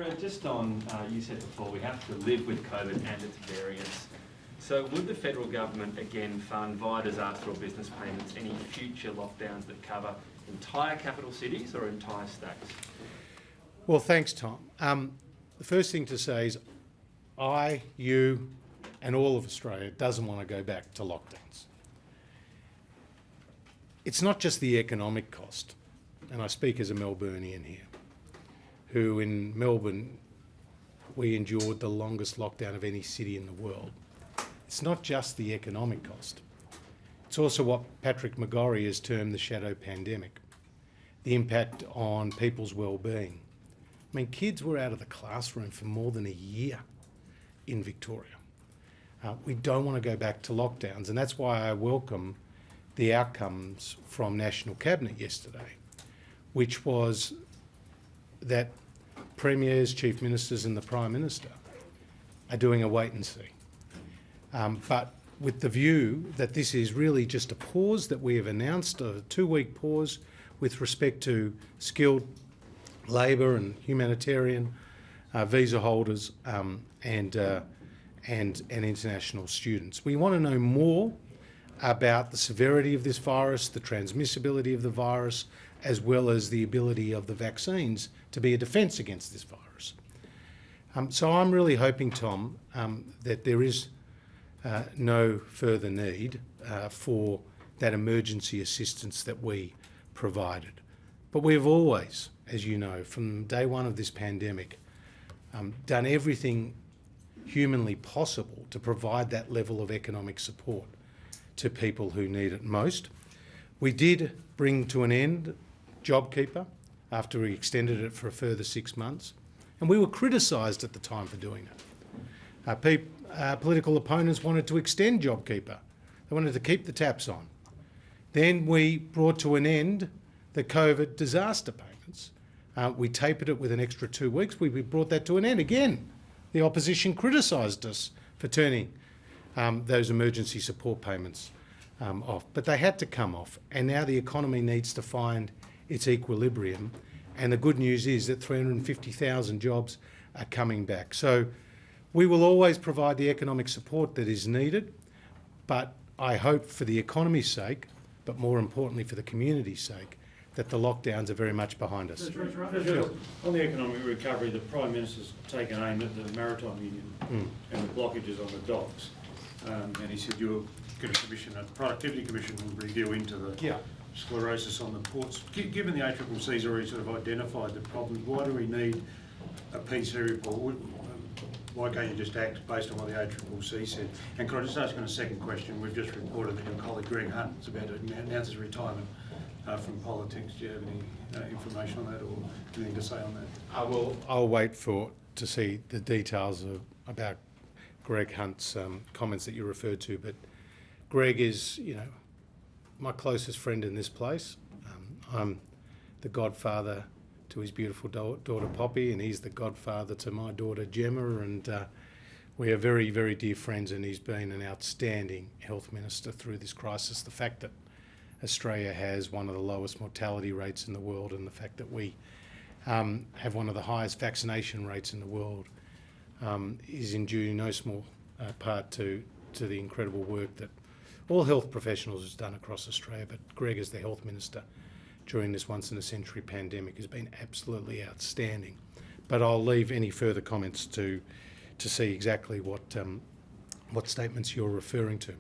Sandra, just on, you said before, we have to live with COVID and its variants. So would the federal government again fund via disaster or business payments any future lockdowns that cover entire capital cities or entire states? Well, thanks, Tom. The first thing to say is you and all of Australia doesn't want to go back to lockdowns. It's not just the economic cost, and I speak as a Melburnian here, who in Melbourne, we endured the longest lockdown of any city in the world. It's not just the economic cost. It's also what Patrick McGorry has termed the shadow pandemic, the impact on people's well-being. I mean, kids were out of the classroom for more than a year in Victoria. We don't want to go back to lockdowns, and that's why I welcome the outcomes from National Cabinet yesterday, which was that premiers, chief ministers and the Prime Minister are doing a wait and see. But with the view that this is really just a pause that we have announced, a 2-week pause with respect to skilled labour and humanitarian visa holders and international students. We want to know more about the severity of this virus, the transmissibility of the virus, as well as the ability of the vaccines to be a defence against this virus. So I'm really hoping, Tom, that there is no further need for that emergency assistance that we provided. But we have always, as you know, from day one of this pandemic, done everything humanly possible to provide that level of economic support to people who need it most. We did bring to an end JobKeeper after we extended it for a further 6 months, and we were criticised at the time for doing it. Political opponents wanted to extend JobKeeper. They wanted to keep the taps on. Then we brought to an end the COVID disaster payments. We tapered it with an extra 2 weeks. We brought that to an end. Again, the opposition criticised us for turning those emergency support payments off. But they had to come off, and now the economy needs to find its equilibrium. And the good news is that 350,000 jobs are coming back. So we will always provide the economic support that is needed, but I hope for the economy's sake, but more importantly for the community's sake, that the lockdowns are very much behind us. Sure. On the economic recovery, the Prime Minister's taken aim at the Maritime Union and the blockages on the docks. And he said you'll get a commission, a productivity commission will review into the sclerosis on the ports. Given the ACCC's already sort of identified the problems, why do we need a PC report? Why can't you just act based on what the ACCC said? And could I just ask you a second question? We've just reported that your colleague Greg Hunt is about to announce his retirement from politics. Do you have any information on that or anything to say on that? I'll wait to see the details about Greg Hunt's comments that you referred to. But Greg is, my closest friend in this place. I'm the godfather to his beautiful daughter Poppy, and he's the godfather to my daughter Gemma, and we are very, very dear friends, and he's been an outstanding health minister through this crisis. The fact that Australia has one of the lowest mortality rates in the world, and the fact that we have one of the highest vaccination rates in the world is in due no small part to the incredible work that all health professionals has done across Australia. But Greg, as the health minister during this once-in-a-century pandemic, has been absolutely outstanding. But I'll leave any further comments to see exactly what statements you're referring to.